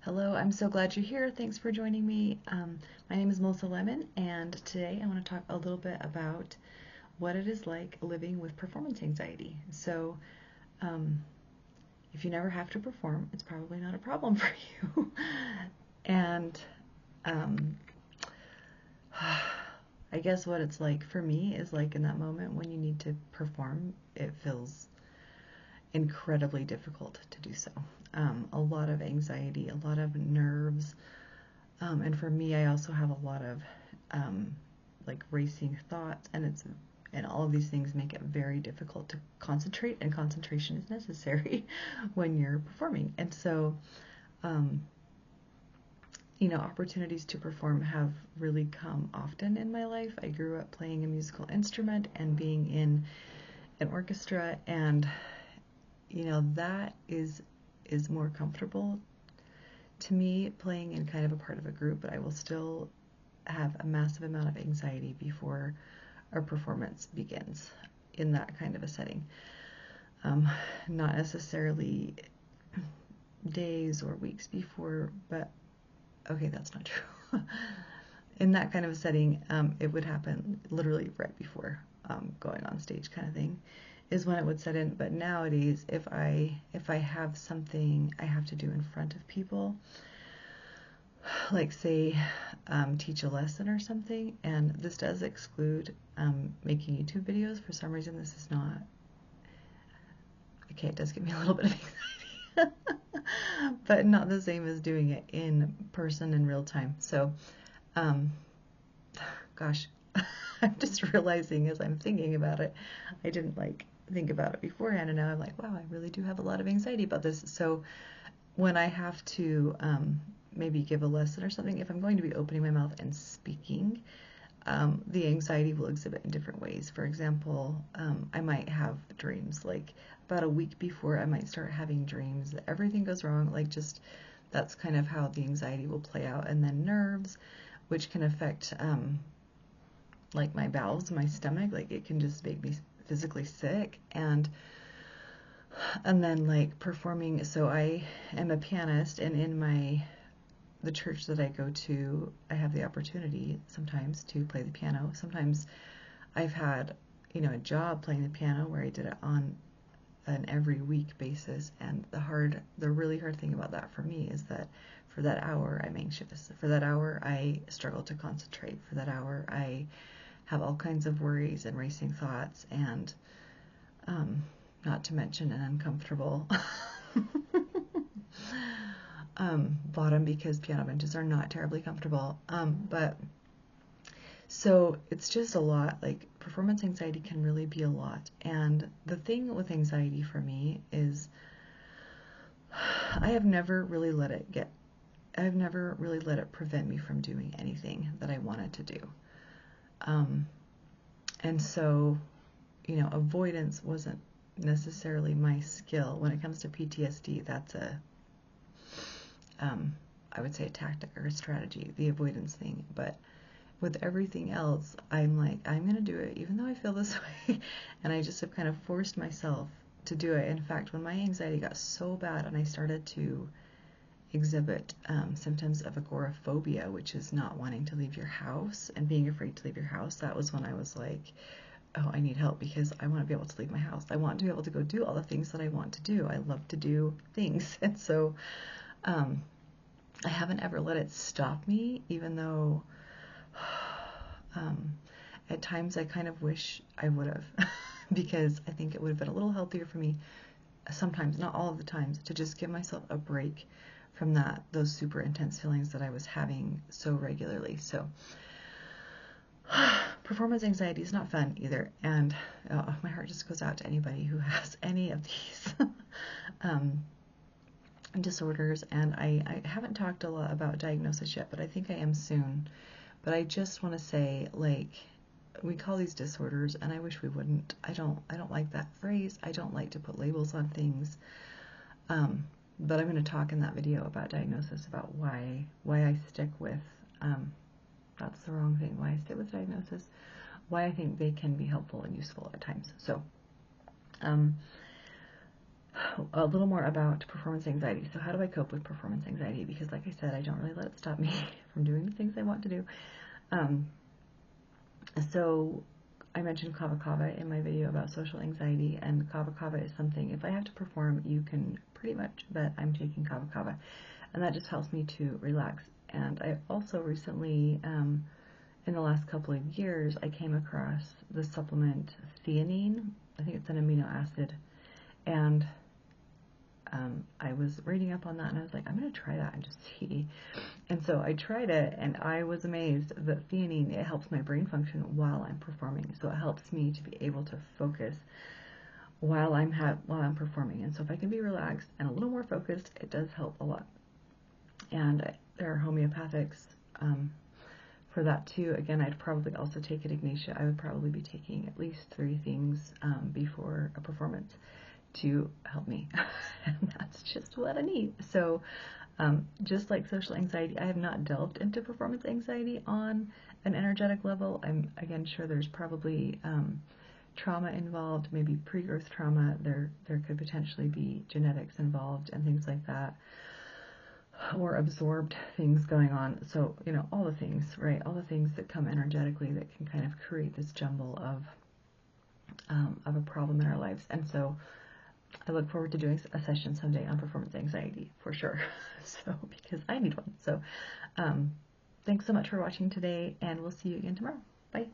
Hello, I'm so glad you're here. Thanks for joining me. My name is Melissa Lemon, and today I want to talk a little bit about what it is like living with performance anxiety. Um, if you never have to perform, it's probably not a problem for you. and um, I guess what it's like for me is like in that moment when you need to perform, it feels incredibly difficult to do so. A lot of anxiety, a lot of nerves. And for me, I also have a lot of um, like racing thoughts, and all of these things make it very difficult to concentrate, and concentration is necessary when you're performing. And so, um, opportunities to perform have really come often in my life. I grew up playing a musical instrument and being in an orchestra, and that is more comfortable to me playing in kind of a part of a group, but I will still have a massive amount of anxiety before our performance begins in that kind of a setting. Um, Not necessarily days or weeks before, but okay, that's not true. In that kind of a setting, it would happen literally right before going on stage, kind of thing, is when it would set in. But nowadays, if I have something I have to do in front of people, like say teach a lesson or something, and this does exclude making YouTube videos. For some reason this is not, okay, it does give me a little bit of anxiety, but not the same as doing it in person in real time. So um, gosh, I'm just realizing as I'm thinking about it, I didn't like think about it beforehand, and now I'm like, wow, I really do have a lot of anxiety about this. So when I have to maybe give a lesson or something, if I'm going to be opening my mouth and speaking, the anxiety will exhibit in different ways. For example, I might have dreams, like about a week before I might start having dreams that everything goes wrong, like just that's kind of how the anxiety will play out. And then nerves, which can affect like my bowels, my stomach, like it can just make me physically sick. And then like performing, so I am a pianist, and in the church that I go to, I have the opportunity sometimes to play the piano. Sometimes I've had, a job playing the piano where I did it on an every week basis, and the really hard thing about that for me is that for that hour I'm anxious. For that hour I struggle to concentrate. For that hour I have all kinds of worries and racing thoughts, and not to mention an uncomfortable bottom, because piano benches are not terribly comfortable. But so it's just a lot. Like performance anxiety can really be a lot. And the thing with anxiety for me is I've never really let it prevent me from doing anything that I wanted to do. And so, avoidance wasn't necessarily my skill. When it comes to PTSD, that's I would say a tactic or a strategy, the avoidance thing. But with everything else, I'm like, I'm going to do it even though I feel this way. And I just have kind of forced myself to do it. In fact, when my anxiety got so bad and I started to exhibit symptoms of agoraphobia, which is not wanting to leave your house and being afraid to leave your house, that was when I was like, oh, I need help, because I want to be able to leave my house. I want to be able to go do all the things that I want to do. I love to do things. And so I haven't ever let it stop me, even though at times I kind of wish I would have, because I think it would have been a little healthier for me sometimes, not all of the times, to just give myself a break from those super intense feelings that I was having so regularly. So performance anxiety is not fun either, and my heart just goes out to anybody who has any of these disorders. And I haven't talked a lot about diagnosis yet, but I think I am soon. But I just want to say, like, we call these disorders, and I wish we wouldn't. I don't like that phrase. I don't like to put labels on things. But I'm going to talk in that video about diagnosis, about why I stick with, that's the wrong thing, why I stick with diagnosis, why I think they can be helpful and useful at times. So, a little more about performance anxiety. So how do I cope with performance anxiety? Because like I said, I don't really let it stop me from doing the things I want to do. So I mentioned Kava Kava in my video about social anxiety, and Kava Kava is something, if I have to perform, you can pretty much bet I'm taking Kava Kava, and that just helps me to relax. And I also recently, in the last couple of years, I came across the supplement theanine. I think it's an amino acid, and I was reading up on that, and I was like, I'm going to try that and just see. And so I tried it, and I was amazed that theanine, it helps my brain function while I'm performing. So it helps me to be able to focus while I'm performing. And so if I can be relaxed and a little more focused, it does help a lot. And there are homeopathics for that too. Again, I'd probably also take it Ignatia. I would probably be taking at least 3 things before a performance to help me. And that's just what I need. So just like social anxiety, I have not delved into performance anxiety on an energetic level. I'm, again, sure there's probably trauma involved, maybe pre-birth trauma. There could potentially be genetics involved and things like that, or absorbed things going on. So, you know, all the things, right? All the things that come energetically that can kind of create this jumble of a problem in our lives. And so I look forward to doing a session someday on performance anxiety for sure. So, because I need one. So, thanks so much for watching today, and we'll see you again tomorrow. Bye.